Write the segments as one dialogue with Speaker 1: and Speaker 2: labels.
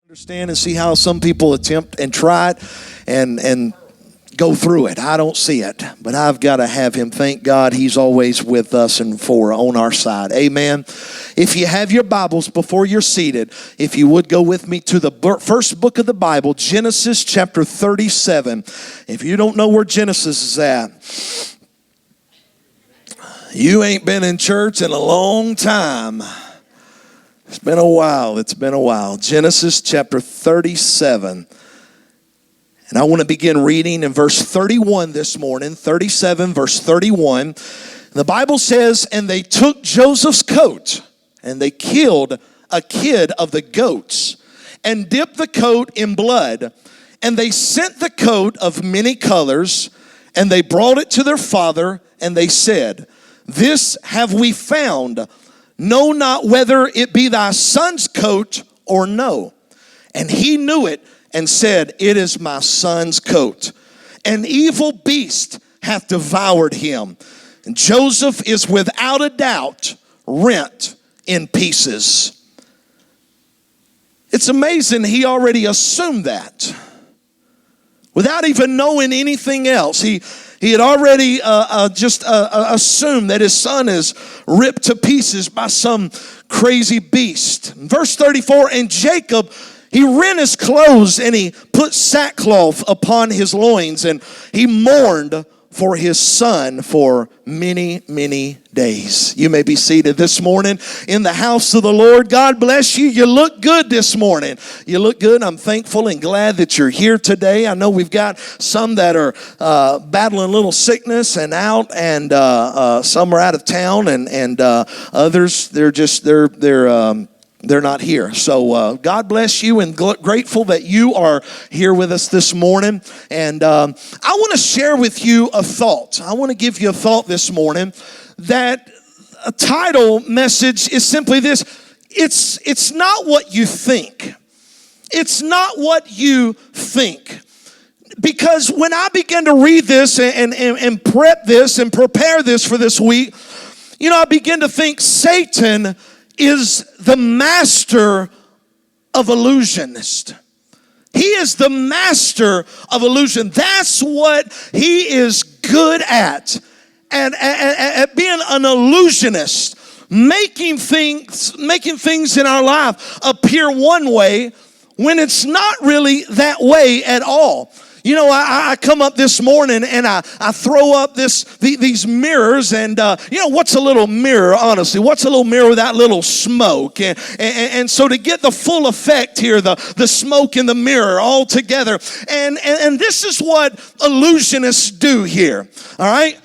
Speaker 1: Understand and see how some people attempt and try it and go through it. I don't see it, but I've got to have him. Thank God he's always with us and on our side. Amen. If you have your Bibles before you're seated, if you would go with me to the first book of the Bible, Genesis chapter 37. If you don't know where Genesis is at, you ain't been in church in a long time. It's been a while. Genesis chapter 37. And I want to begin reading in verse 31 this morning. 37, verse 31. The Bible says, "And they took Joseph's coat, and they killed a kid of the goats, and dipped the coat in blood. And they sent the coat of many colors, and they brought it to their father, and they said, 'This have we found. Know not whether it be thy son's coat or no.' And he knew it and said, 'It is my son's coat. An evil beast hath devoured him.' And Joseph is without a doubt rent in pieces." It's amazing he already assumed that. Without even knowing anything else, he had already assumed that his son is ripped to pieces by some crazy beast. Verse 34, "And Jacob, he rent his clothes, and he put sackcloth upon his loins, and he mourned for his son for many, many days." You may be seated this morning in the house of the Lord. God bless you. You look good this morning. You look good. I'm thankful and glad that you're here today. I know we've got some that are battling a little sickness and out, and some are out of town, and others they're not here. So God bless you, and grateful that you are here with us this morning. And I want to share with you a thought. I want to give you a thought this morning that a title message is simply this. It's not what you think. It's not what you think. Because when I began to read this and prep this and prepare this for this week, I began to think Satan is the master of illusionist. He is the master of illusion. That's what he is good at. And at being an illusionist, making things in our life appear one way when it's not really that way at all. I come up this morning and I throw up these mirrors, and what's a little mirror, honestly? What's a little mirror without little smoke? And so to get the full effect here, the smoke in the mirror all together. And this is what illusionists do here. All right?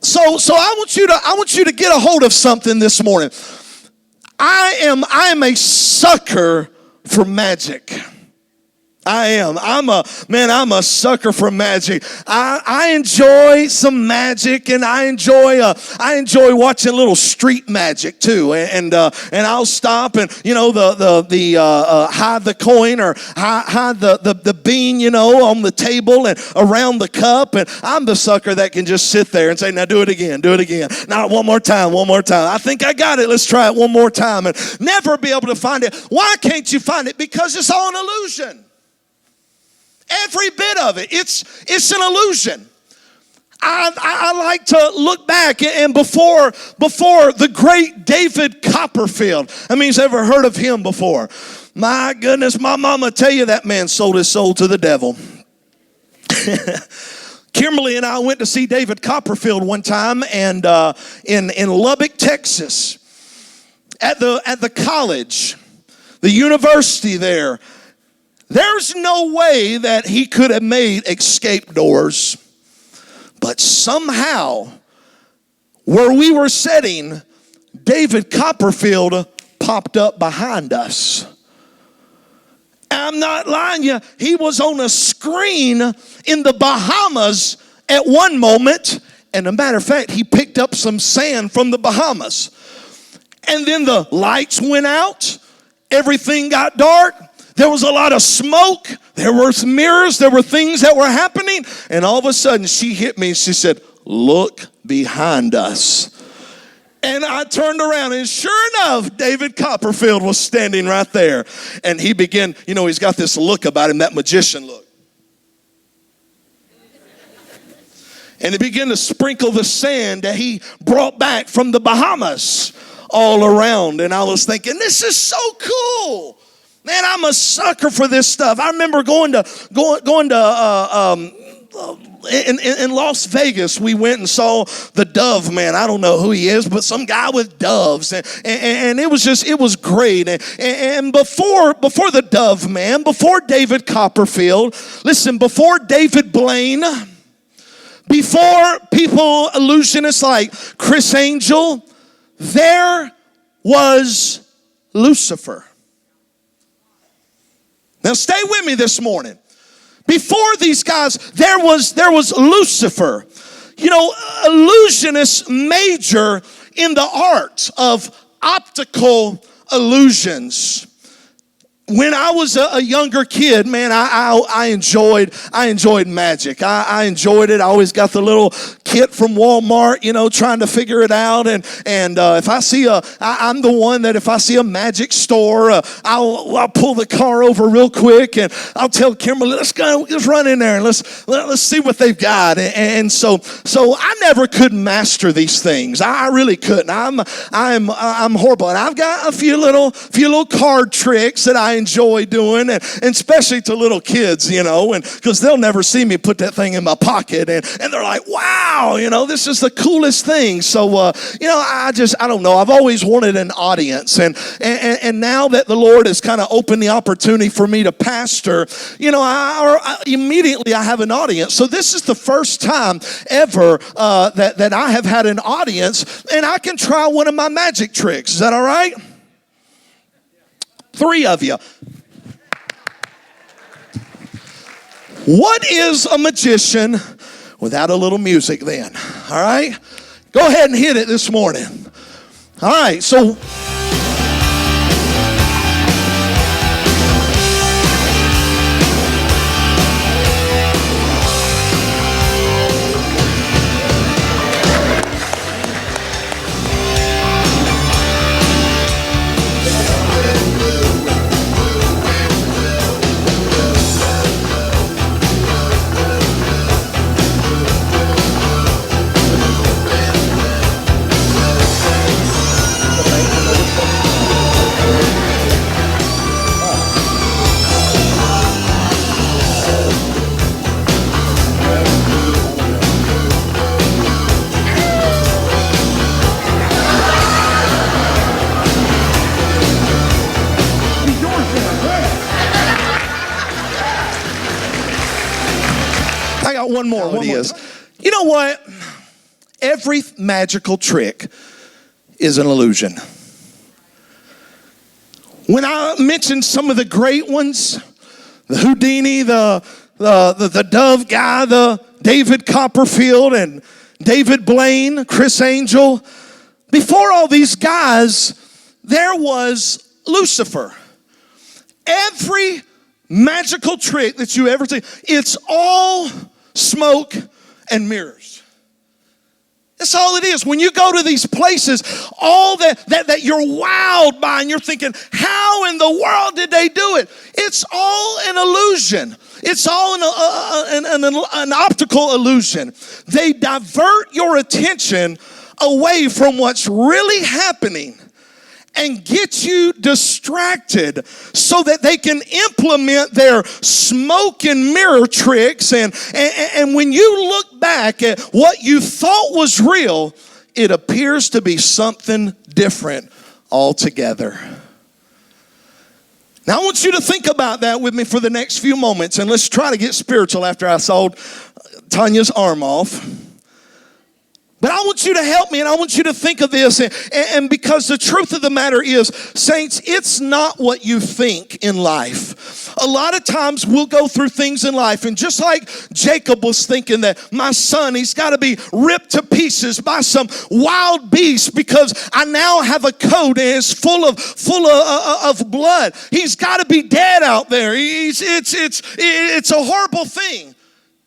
Speaker 1: So I want you to get a hold of something this morning. I am a sucker for magic. I am. I'm a sucker for magic. I enjoy some magic, and I enjoy watching a little street magic too. And I'll stop and hide the coin or hide the bean on the table and around the cup. And I'm the sucker that can just sit there and say, "Now do it again. Now one more time. I think I got it. Let's try it one more time," and never be able to find it. Why can't you find it? Because it's all an illusion. Every bit of it. It's an illusion. I like to look back, and before the great David Copperfield. I mean, you've ever heard of him before? My goodness, my mama tell you that man sold his soul to the devil. Kimberly and I went to see David Copperfield one time, and in Lubbock, Texas, at the college, the university there. There's no way that he could have made escape doors, but somehow, where we were sitting, David Copperfield popped up behind us. I'm not lying you. He was on a screen in the Bahamas at one moment, and as a matter of fact, he picked up some sand from the Bahamas. And then the lights went out, everything got dark. There was a lot of smoke. There were mirrors. There were things that were happening. And all of a sudden, she hit me. She said, "Look behind us." And I turned around, and sure enough, David Copperfield was standing right there. And he began, he's got this look about him, that magician look. And he began to sprinkle the sand that he brought back from the Bahamas all around. And I was thinking, this is so cool. Man, I'm a sucker for this stuff. I remember going to in Las Vegas, we went and saw the Dove Man. I don't know who he is, but some guy with doves. And it was great. And before the Dove Man, before David Copperfield, listen, before David Blaine, before people illusionists like Chris Angel, there was Lucifer. Now stay with me this morning. Before these guys, there was Lucifer. Illusionists major in the art of optical illusions. When I was a younger kid, man, I enjoyed magic. I enjoyed it. I always got the little kit from Walmart, trying to figure it out. And if I see I'm the one that if I see a magic store, I'll pull the car over real quick and I'll tell Kimberly, let's run in there and let's see what they've got. And so I never could master these things. I really couldn't. I'm horrible. And I've got a few little card tricks that I enjoy doing, and especially to little kids, and because they'll never see me put that thing in my pocket, and they're like, wow, this is the coolest thing. So I don't know, I've always wanted an audience, and now that the Lord has kind of opened the opportunity for me to pastor, immediately I have an audience. So this is the first time ever that I have had an audience, and I can try one of my magic tricks. Is that all right? 3 of you. What is a magician without a little music then? All right? Go ahead and hit it this morning. All right, so one more. You know what? Every magical trick is an illusion. When I mentioned some of the great ones, the Houdini, the Dove guy, the David Copperfield, and David Blaine, Chris Angel, before all these guys, there was Lucifer. Every magical trick that you ever see, it's all smoke and mirrors. That's all it is. When you go to these places, all that you're wowed by and you're thinking, how in the world did they do it? It's all an illusion. It's all an optical illusion. They divert your attention away from what's really happening and get you distracted so that they can implement their smoke and mirror tricks. And when you look back at what you thought was real, it appears to be something different altogether. Now I want you to think about that with me for the next few moments, and let's try to get spiritual after I sawed Tanya's arm off. But I want you to help me, and I want you to think of this. And because the truth of the matter is, saints, it's not what you think in life. A lot of times we'll go through things in life, and just like Jacob was thinking that my son, he's got to be ripped to pieces by some wild beast because I now have a coat and it's full of blood. He's got to be dead out there. It's a horrible thing.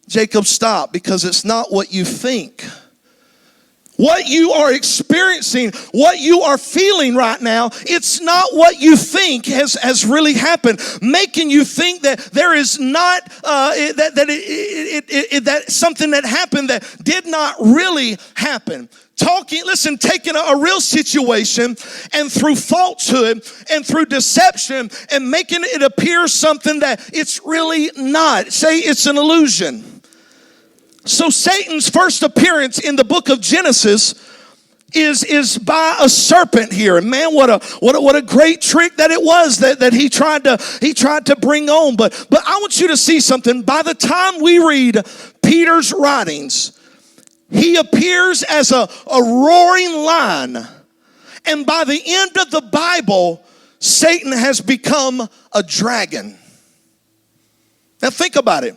Speaker 1: Jacob, stop, because it's not what you think. What you are experiencing, what you are feeling right now, it's not what you think has really happened, making you think that there is not that something that happened that did not really happen. Taking a real situation and through falsehood and through deception and making it appear something that it's really not. Say it's an illusion. So Satan's first appearance in the book of Genesis is by a serpent here. And man, what a great trick that it was that he tried to bring on. But I want you to see something. By the time we read Peter's writings, he appears as a roaring lion. And by the end of the Bible, Satan has become a dragon. Now think about it.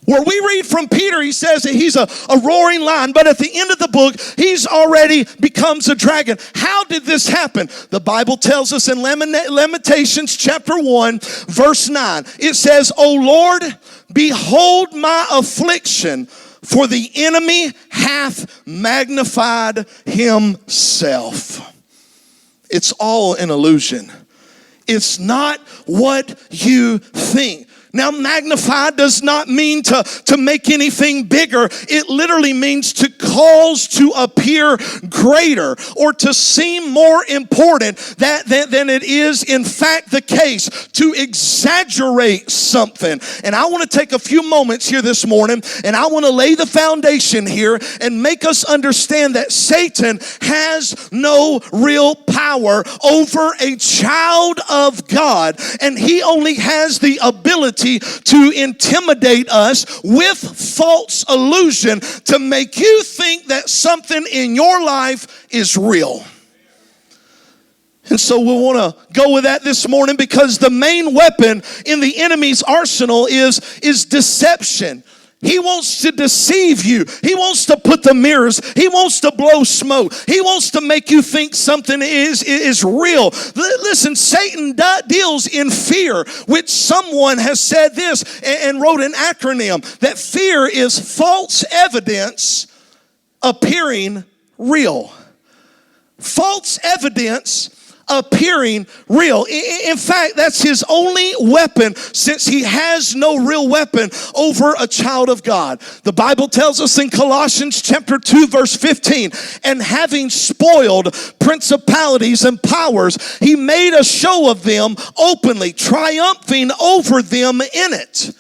Speaker 1: Where we read from Peter, he says that he's a roaring lion, but at the end of the book, he's already becomes a dragon. How did this happen? The Bible tells us in Lamentations chapter 1, verse 9. It says, O Lord, behold my affliction, for the enemy hath magnified himself. It's all an illusion. It's not what you think. Now, magnify does not mean to make anything bigger. It literally means to cause to appear greater or to seem more important than it is in fact the case, to exaggerate something. And I want to take a few moments here this morning and I want to lay the foundation here and make us understand that Satan has no real power over a child of God, and he only has the ability to intimidate us with false illusion to make you think that something in your life is real. And so we want to go with that this morning because the main weapon in the enemy's arsenal is deception. He wants to deceive you. He wants to put the mirrors. He wants to blow smoke. He wants to make you think something is real. Listen, Satan deals in fear, which someone has said this and wrote an acronym, that fear is false evidence appearing real. False evidence appearing real. In fact, that's his only weapon, since he has no real weapon over a child of God. The Bible tells us in Colossians chapter 2 verse 15, and having spoiled principalities and powers, he made a show of them openly, triumphing over them in it.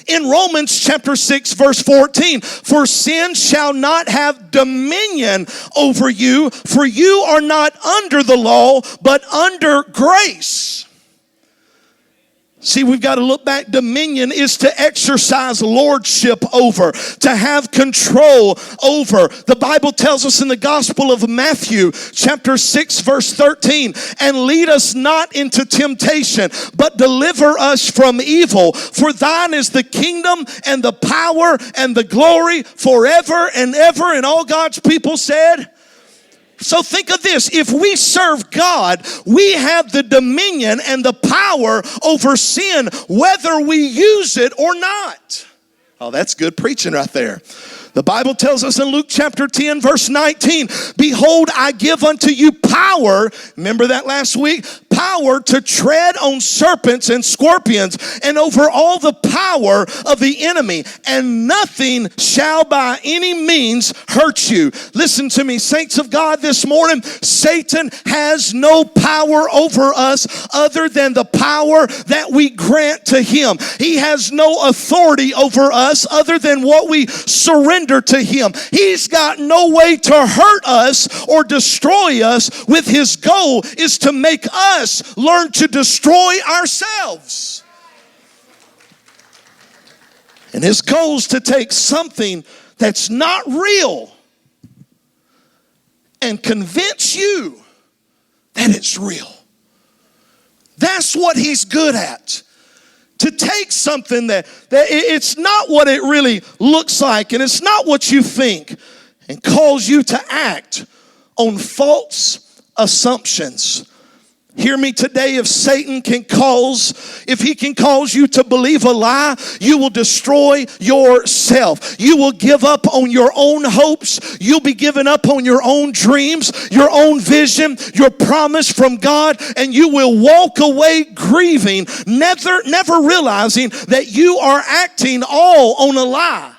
Speaker 1: In Romans chapter 6 verse 14, for sin shall not have dominion over you, for you are not under the law, but under grace. See, we've got to look back. Dominion is to exercise lordship over, to have control over. The Bible tells us in the Gospel of Matthew, chapter 6, verse 13, and lead us not into temptation, but deliver us from evil. For thine is the kingdom and the power and the glory forever and ever. And all God's people said, so think of this. If we serve God, we have the dominion and the power over sin, whether we use it or not. Oh, that's good preaching right there. The Bible tells us in Luke chapter 10 verse 19, behold, I give unto you power, remember that last week? Power to tread on serpents and scorpions and over all the power of the enemy, and nothing shall by any means hurt you. Listen to me, saints of God, this morning. Satan has no power over us other than the power that we grant to him. He has no authority over us other than what we surrender to him. He's got no way to hurt us or destroy us. With his goal is to make us learn to destroy ourselves. And his goal is to take something that's not real and convince you that it's real. That's what he's good at. To take something that it's not what it really looks like, and it's not what you think, and cause you to act on false assumptions. Hear me today, if he can cause you to believe a lie, you will destroy yourself. You will give up on your own hopes. You'll be giving up on your own dreams, your own vision, your promise from God, and you will walk away grieving, never realizing that you are acting all on a lie.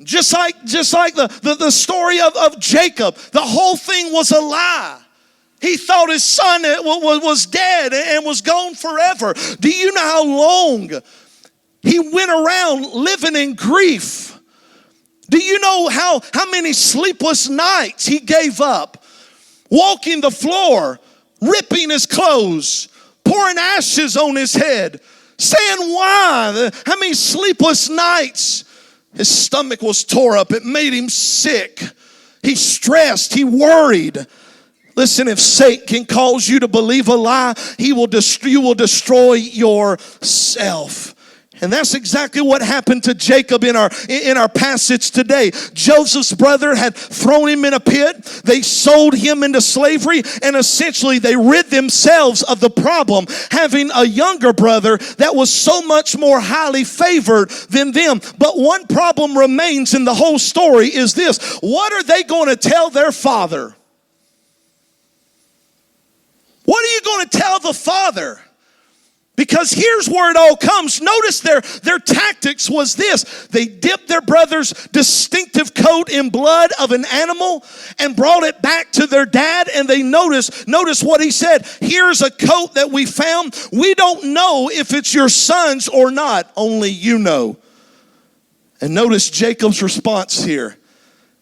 Speaker 1: Just like the story of Jacob, the whole thing was a lie. He thought his son was dead and was gone forever. Do you know how long he went around living in grief? Do you know how many sleepless nights he gave up, walking the floor, ripping his clothes, pouring ashes on his head, saying why? How many sleepless nights? His stomach was tore up. It made him sick. He stressed. He worried. Listen, if Satan can cause you to believe a lie, you will destroy yourself. And that's exactly what happened to Jacob in our passage today. Joseph's brother had thrown him in a pit. They sold him into slavery, and essentially they rid themselves of the problem, having a younger brother that was so much more highly favored than them. But one problem remains in the whole story is this: what are they going to tell their father? What are you going to tell the father? Because here's where it all comes. Notice their tactics was this. They dipped their brother's distinctive coat in blood of an animal and brought it back to their dad. And they notice what he said. Here's a coat that we found. We don't know if it's your son's or not. Only you know. And notice Jacob's response here.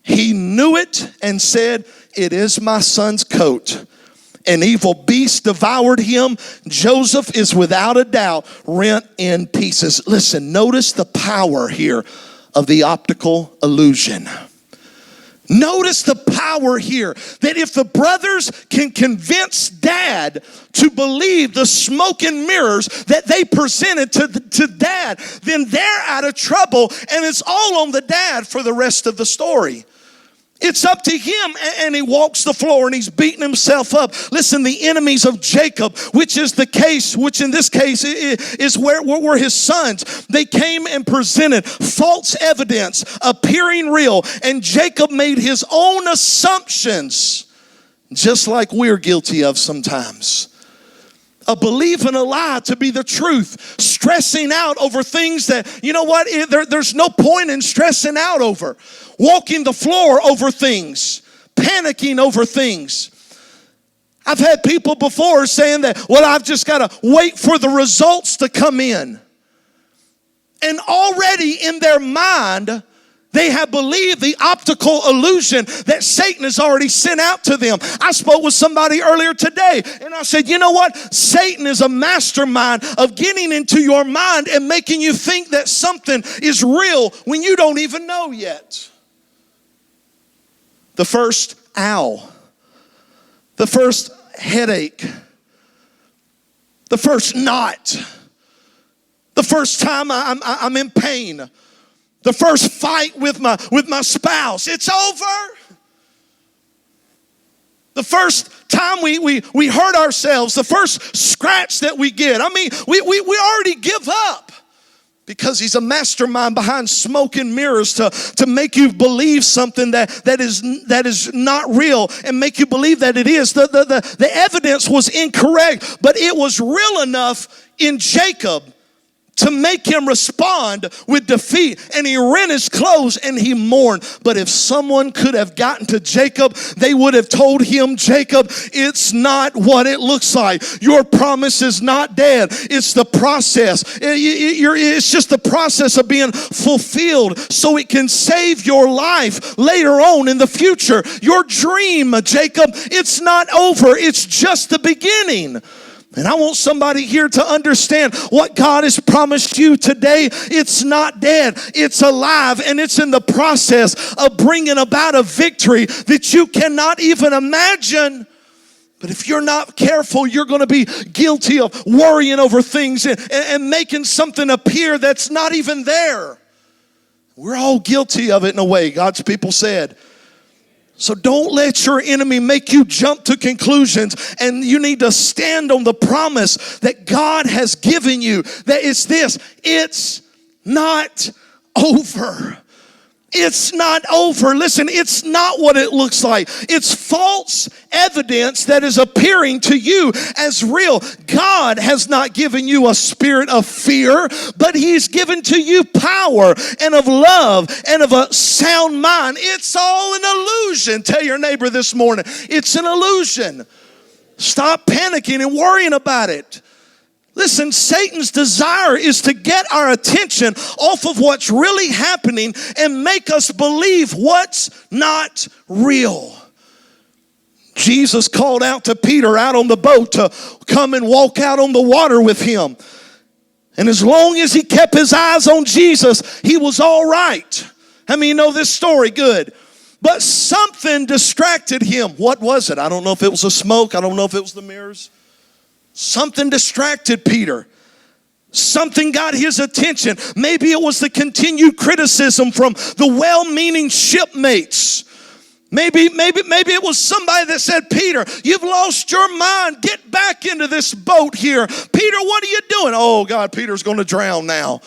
Speaker 1: He knew it and said, "It is my son's coat. An evil beast devoured him. Joseph is without a doubt rent in pieces." Listen, notice the power here of the optical illusion. Notice the power here that if the brothers can convince dad to believe the smoke and mirrors that they presented to dad, then they're out of trouble, and it's all on the dad for the rest of the story. It's up to him, and he walks the floor and he's beating himself up. Listen, the enemies of Jacob, which in this case is where were his sons. They came and presented false evidence, appearing real, and Jacob made his own assumptions, just like we're guilty of sometimes. Believing a lie to be the truth, stressing out over things that, you know what, there's no point in stressing out over. Walking the floor over things, panicking over things. I've had people before saying that, well, I've just got to wait for the results to come in. And already in their mind, they have believed the optical illusion that Satan has already sent out to them. I spoke with somebody earlier today, and I said, you know what? Satan is a mastermind of getting into your mind and making you think that something is real when you don't even know yet. The first owl, the first headache, the first knot, the first time I'm in pain, the first fight with my spouse, it's over. The first time we hurt ourselves, the first scratch that we get, I mean, we already give up. Because he's a mastermind behind smoke and mirrors to make you believe something that is not real and make you believe that it is. The evidence was incorrect, but it was real enough in Jacob to make him respond with defeat. And he rent his clothes and he mourned. But if someone could have gotten to Jacob, they would have told him, Jacob, it's not what it looks like. Your promise is not dead. It's the process. It's just the process of being fulfilled so it can save your life later on in the future. Your dream, Jacob, it's not over. It's just the beginning. And I want somebody here to understand what God has promised you today. It's not dead. It's alive, and it's in the process of bringing about a victory that you cannot even imagine. But if you're not careful, you're going to be guilty of worrying over things and making something appear that's not even there. We're all guilty of it in a way, God's people said. So don't let your enemy make you jump to conclusions, and you need to stand on the promise that God has given you. That it's this, it's not over. It's not over. Listen, it's not what it looks like. It's false evidence that is appearing to you as real. God has not given you a spirit of fear, but He's given to you power and of love and of a sound mind. It's all an illusion. Tell your neighbor this morning, it's an illusion. Stop panicking and worrying about it. Listen, Satan's desire is to get our attention off of what's really happening and make us believe what's not real. Jesus called out to Peter out on the boat to come and walk out on the water with him. And as long as he kept his eyes on Jesus, he was all right. How many know this story? Good. But something distracted him. What was it? I don't know if it was the smoke. I don't know if it was the mirrors. Something distracted Peter. Something got his attention. Maybe it was the continued criticism from the well-meaning shipmates. Maybe it was somebody that said, Peter, you've lost your mind. Get back into this boat here. Peter, what are you doing? Oh, God, Peter's going to drown now.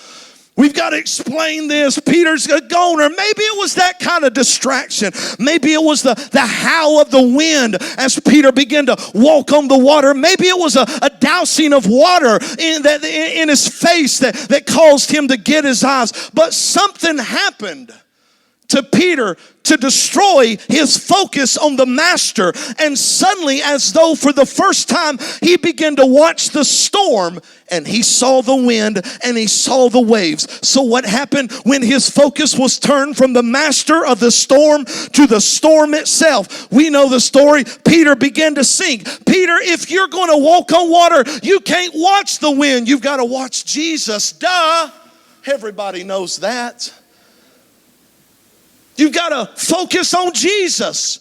Speaker 1: We've got to explain this. Peter's a goner. Maybe it was that kind of distraction. Maybe it was the howl of the wind as Peter began to walk on the water. Maybe it was a dousing of water in his face that caused him to get his eyes. But something happened to Peter to destroy his focus on the master. And suddenly, as though for the first time, he began to watch the storm, and he saw the wind and he saw the waves. So what happened when his focus was turned from the master of the storm to the storm itself? We know the story. Peter began to sink. Peter, if you're going to walk on water, you can't watch the wind. You've got to watch Jesus. Duh. Everybody knows that. You've got to focus on Jesus.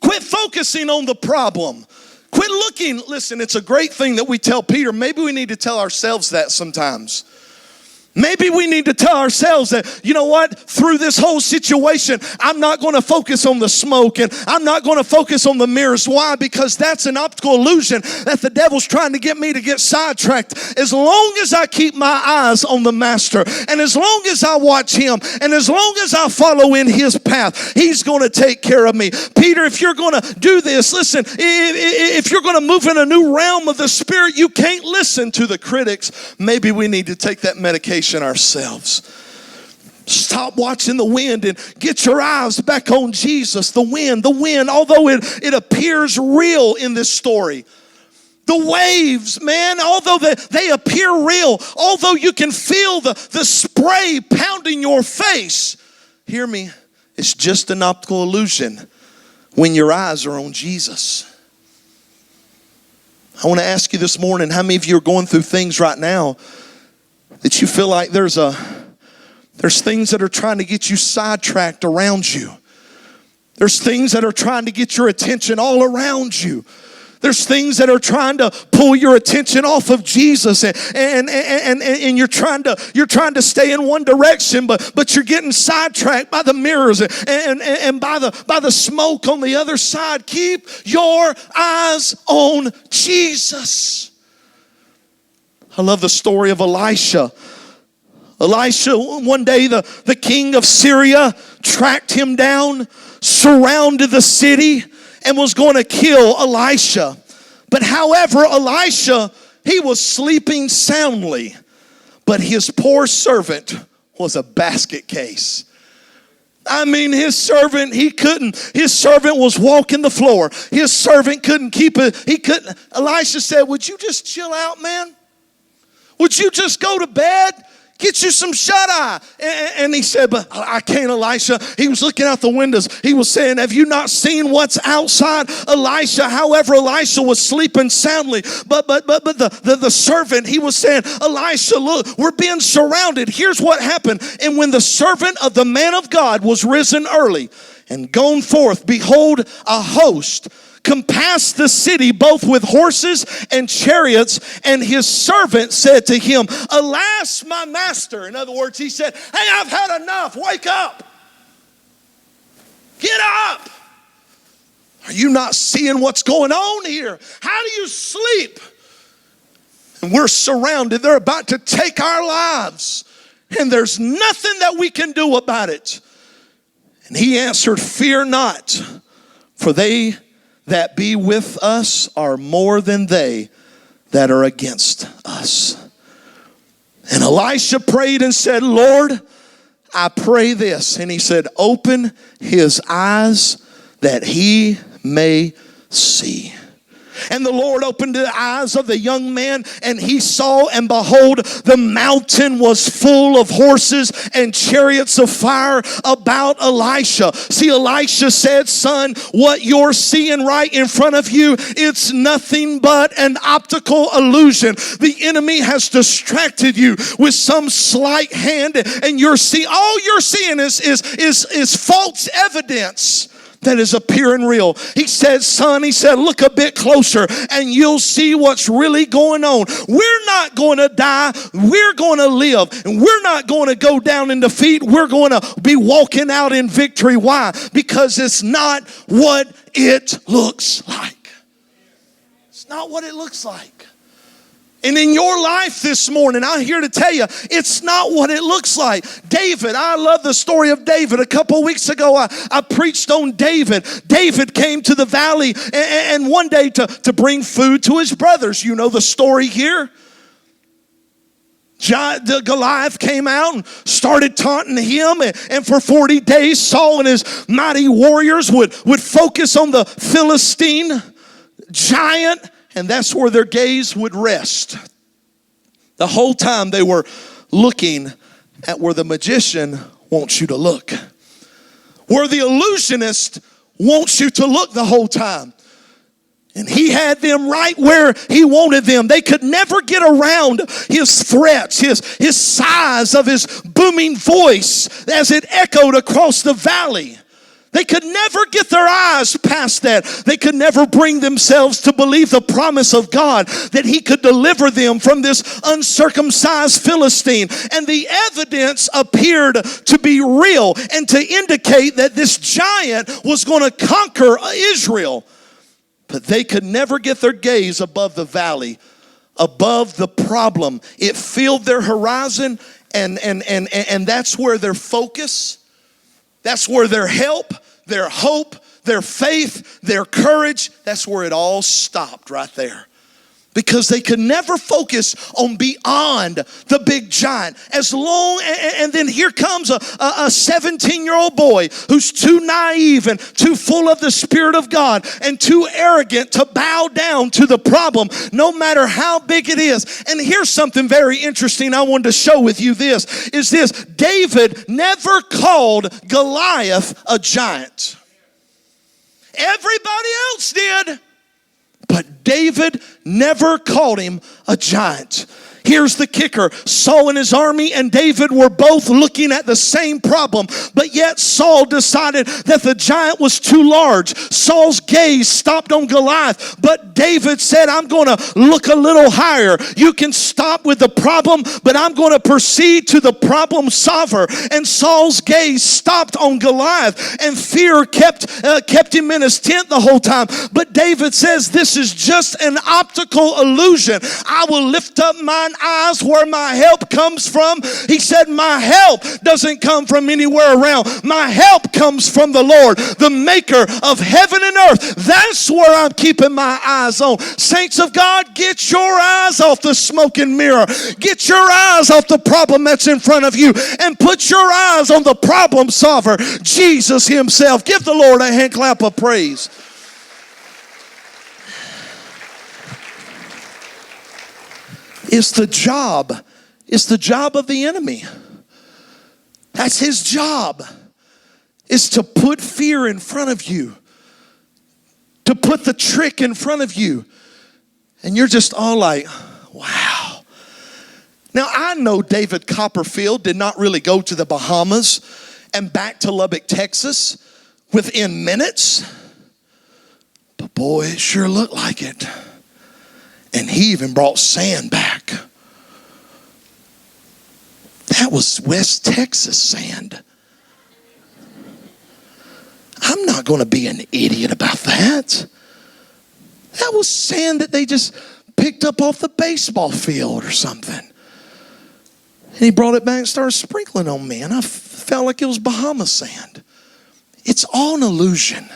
Speaker 1: Quit focusing on the problem. Quit looking. Listen, it's a great thing that we tell Peter. Maybe we need to tell ourselves that sometimes. Maybe we need to tell ourselves that, you know what, through this whole situation, I'm not going to focus on the smoke and I'm not going to focus on the mirrors. Why? Because that's an optical illusion that the devil's trying to get me to get sidetracked. As long as I keep my eyes on the master, and as long as I watch him, and as long as I follow in his path, he's going to take care of me. Peter, if you're going to do this, listen, if you're going to move in a new realm of the spirit, you can't listen to the critics. Maybe we need to take that medication ourselves. Stop watching the wind and get your eyes back on Jesus. The wind, although it appears real in this story. The waves, man, although they appear real, although you can feel the spray pounding your face, hear me, it's just an optical illusion when your eyes are on Jesus. I want to ask you this morning, how many of you are going through things right now that you feel like there's things that are trying to get you sidetracked around you. There's things that are trying to get your attention all around you. There's things that are trying to pull your attention off of Jesus, and you're trying to stay in one direction, but you're getting sidetracked by the mirrors and by the smoke on the other side. Keep your eyes on Jesus. I love the story of Elisha. Elisha, one day the king of Syria tracked him down, surrounded the city, and was going to kill Elisha. But however, Elisha, he was sleeping soundly, but his poor servant was a basket case. I mean, his servant was walking the floor. His servant couldn't keep it. Elisha said, would you just chill out, man? Would you just go to bed? Get you some shut-eye. And he said, but I can't, Elisha. He was looking out the windows. He was saying, have you not seen what's outside? Elisha, however, Elisha was sleeping soundly. But the servant, he was saying, Elisha, look, we're being surrounded. Here's what happened. And when the servant of the man of God was risen early and gone forth, behold, a host compassed the city both with horses and chariots, and his servant said to him, alas, my master. In other words, he said, hey, I've had enough. Wake up. Get up. Are you not seeing what's going on here? How do you sleep? And we're surrounded. They're about to take our lives. And there's nothing that we can do about it. And he answered, fear not, for they that be with us are more than they that are against us. And Elisha prayed and said, Lord, I pray this. And he said, open his eyes that he may see. And the Lord opened the eyes of the young man, and he saw, and behold, the mountain was full of horses and chariots of fire about Elisha. See, Elisha said, son, what you're seeing right in front of you, it's nothing but an optical illusion. The enemy has distracted you with some sleight hand, and all you're seeing is false evidence that is appearing real. He said, son, he said, look a bit closer and you'll see what's really going on. We're not going to die. We're going to live. And we're not going to go down in defeat. We're going to be walking out in victory. Why? Because it's not what it looks like. It's not what it looks like. And in your life this morning, I'm here to tell you, it's not what it looks like. David, I love the story of David. A couple of weeks ago, I preached on David. David came to the valley and one day to bring food to his brothers. You know the story here. Goliath came out and started taunting him, and for 40 days Saul and his mighty warriors would focus on the Philistine giant, and that's where their gaze would rest. The whole time they were looking at where the magician wants you to look, where the illusionist wants you to look the whole time. And he had them right where he wanted them. They could never get around his threats, his size of his booming voice as it echoed across the valley. They could never get their eyes past that. They could never bring themselves to believe the promise of God that he could deliver them from this uncircumcised Philistine. And the evidence appeared to be real and to indicate that this giant was going to conquer Israel. But they could never get their gaze above the valley, above the problem. It filled their horizon, and that's where their focus, that's where their help, their hope, their faith, their courage, that's where it all stopped right there. Because they could never focus on beyond the big giant. And then here comes a 17-year-old boy who's too naive and too full of the Spirit of God and too arrogant to bow down to the problem, no matter how big it is. And here's something very interesting I wanted to show with you this. David never called Goliath a giant. Everybody else did. But David never called him a giant. Here's the kicker. Saul and his army and David were both looking at the same problem, but yet Saul decided that the giant was too large. Saul's gaze stopped on Goliath, but David said, I'm going to look a little higher. You can stop with the problem, but I'm going to proceed to the problem solver. And Saul's gaze stopped on Goliath, and fear kept him in his tent the whole time. But David says, this is just an optical illusion. I will lift up mine eyes where my help comes from. He said, my help doesn't come from anywhere around. My help comes from the Lord, the maker of heaven and earth. That's where I'm keeping my eyes on. Saints of God, get your eyes off the smoking mirror. Get your eyes off the problem that's in front of you and put your eyes on the problem solver, Jesus himself. Give the Lord a hand clap of praise. It's the job of the enemy. That's his job, is to put fear in front of you, to put the trick in front of you. And you're just all like, wow. Now, I know David Copperfield did not really go to the Bahamas and back to Lubbock, Texas within minutes. But boy, it sure looked like it. And he even brought sand back. That was West Texas sand. I'm not going to be an idiot about that. That was sand that they just picked up off the baseball field or something. And he brought it back and started sprinkling on me. And I felt like it was Bahama sand. It's all an illusion.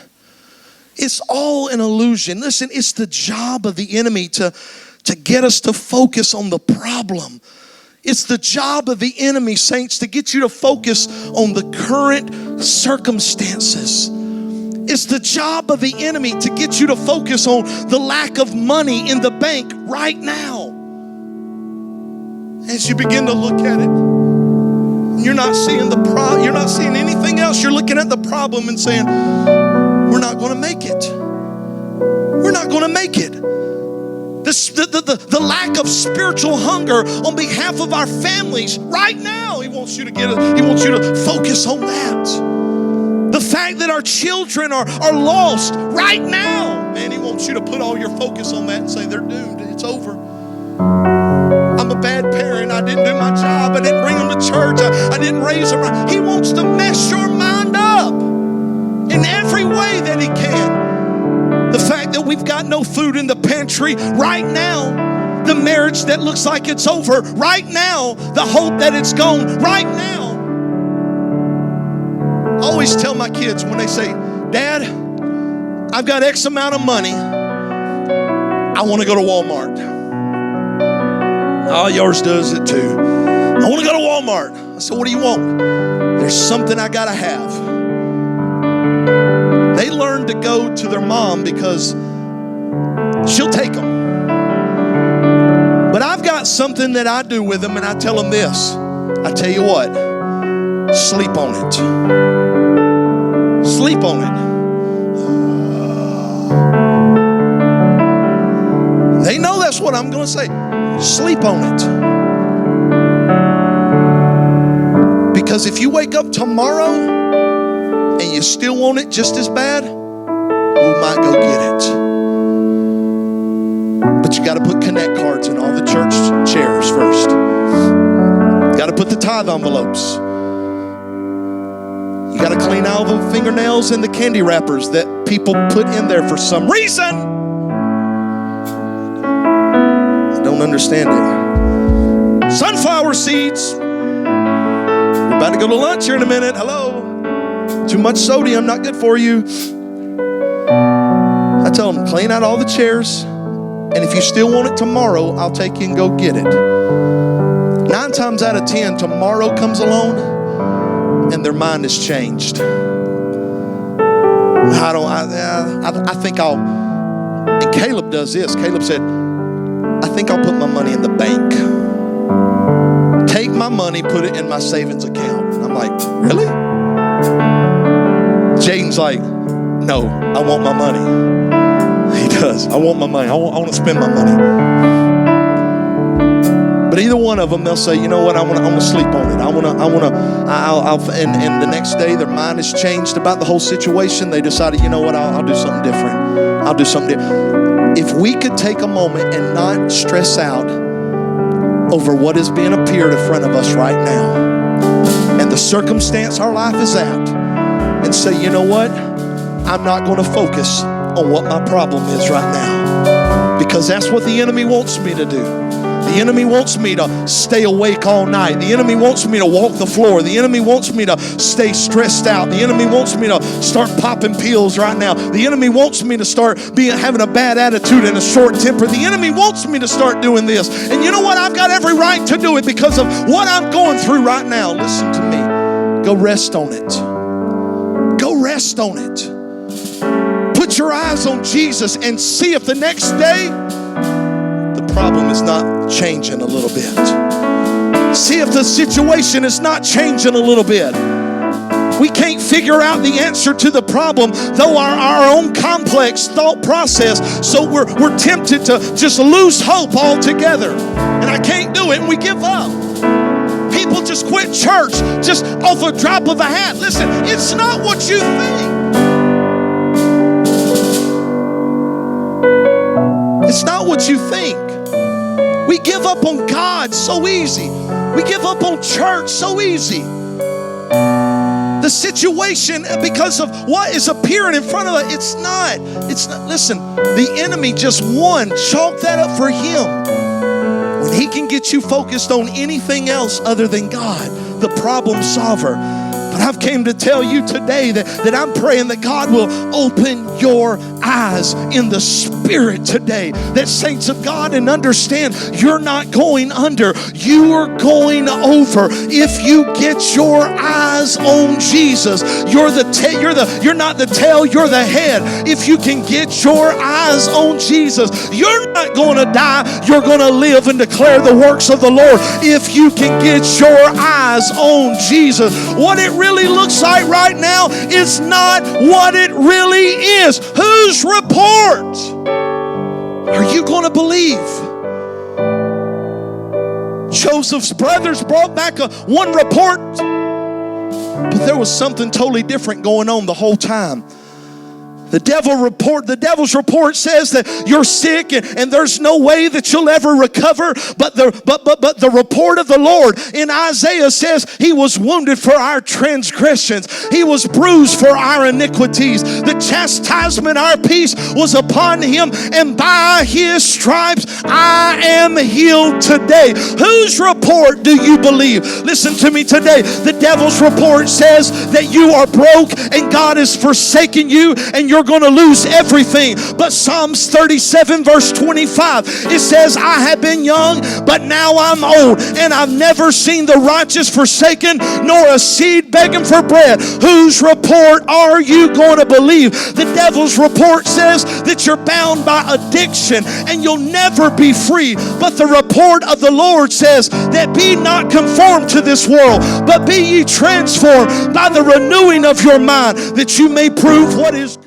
Speaker 1: It's all an illusion. Listen, it's the job of the enemy to get us to focus on the problem. It's the job of the enemy, saints, to get you to focus on the current circumstances. It's the job of the enemy to get you to focus on the lack of money in the bank right now. As you begin to look at it, you're not seeing you're not seeing anything else. You're looking at the problem and saying, we're not going to make it. We're not going to make it. The lack of spiritual hunger on behalf of our families right now. He wants you to He wants you to focus on that. The fact that our children are lost right now. Man, he wants you to put all your focus on that and say they're doomed. It's over. I'm a bad parent. I didn't do my job. I didn't bring them to church. I didn't raise them right. He wants to mess your mind up in every way that he can. The fact that we've got no food in the pantry right now, the marriage that looks like it's over right now, the hope that it's gone right now. I always tell my kids when they say, Dad, I've got X amount of money. I want to go to Walmart. Oh, yours does it too. I want to go to Walmart. I said, what do you want? There's something I got to have. They learn to go to their mom because she'll take them. But I've got something that I do with them, and I tell them this. I tell you what, sleep on it. Sleep on it. They know that's what I'm going to say. Sleep on it. Because if you wake up tomorrow and you still want it just as bad, we might go get it. But you got to put connect cards in all the church chairs first. You got to put the tithe envelopes. You got to clean all the fingernails and the candy wrappers that people put in there for some reason. I don't understand it. Sunflower seeds. We're about to go to lunch here in a minute. Hello. Too much sodium, not good for you. I tell them, clean out all the chairs. And if you still want it tomorrow, I'll take you and go get it. 9 times out of 10, tomorrow comes along and their mind has changed. I think I'll, and Caleb does this. Caleb said, I think I'll put my money in the bank. Take my money, put it in my savings account. And I'm like, really? Jaden's like, no, I want my money. He does. I want my money. I want to spend my money. But either one of them, they'll say, you know what? I want to sleep on it. And the next day, their mind has changed about the whole situation. They decided, you know what? I'll do something different. I'll do something different. If we could take a moment and not stress out over what is being appeared in front of us right now and the circumstance our life is at, and say, you know what? I'm not going to focus on what my problem is right now, because that's what the enemy wants me to do. The enemy wants me to stay awake all night. The enemy wants me to walk the floor. The enemy wants me to stay stressed out. The enemy wants me to start popping pills right now. The enemy wants me to start having a bad attitude and a short temper. The enemy wants me to start doing this. And you know what? I've got every right to do it because of what I'm going through right now. Listen to me. Go rest on it. Go rest on it. Put your eyes on Jesus and see if the next day the problem is not changing a little bit. See if the situation is not changing a little bit. We can't figure out the answer to the problem, though our own complex thought process, so we're tempted to just lose hope altogether. And I can't do it, and we give up. People just quit church just off a drop of a hat. Listen, it's not what you think. It's not what you think. We give up on God so easy. We give up on church so easy. The the situation because of what is appearing in front of us. It's not. Listen, the enemy just won. Chalk that up for him. When he can get you focused on anything else other than God, the problem solver. But I've came to tell you today that I'm praying that God will open your eyes in the spirit today. That saints of God, and understand you're not going under, you are going over. If you get your eyes on Jesus, you're not the tail, you're the head. If you can get your eyes on Jesus, you're not going to die, you're going to live and declare the works of the Lord. If you can get your eyes on Jesus, what it really looks like right now is not what it really is. Whose report are you going to believe? Joseph's brothers brought back one report, but there was something totally different going on the whole time. The devil's report says that you're sick and there's no way that you'll ever recover. But the report of the Lord in Isaiah says he was wounded for our transgressions. He was bruised for our iniquities. The chastisement of our peace was upon him, and by his stripes I am healed today. Whose report do you believe? Listen to me today. The devil's report says that you are broke and God has forsaken you and you're going to lose everything. But Psalms 37 verse 25, it says, I have been young, but now I'm old, and I've never seen the righteous forsaken, nor a seed begging for bread. Whose report are you going to believe? The devil's report says that you're bound by addiction and you'll never be free. But the report of the Lord says that be not conformed to this world, but be ye transformed by the renewing of your mind, that you may prove what is good.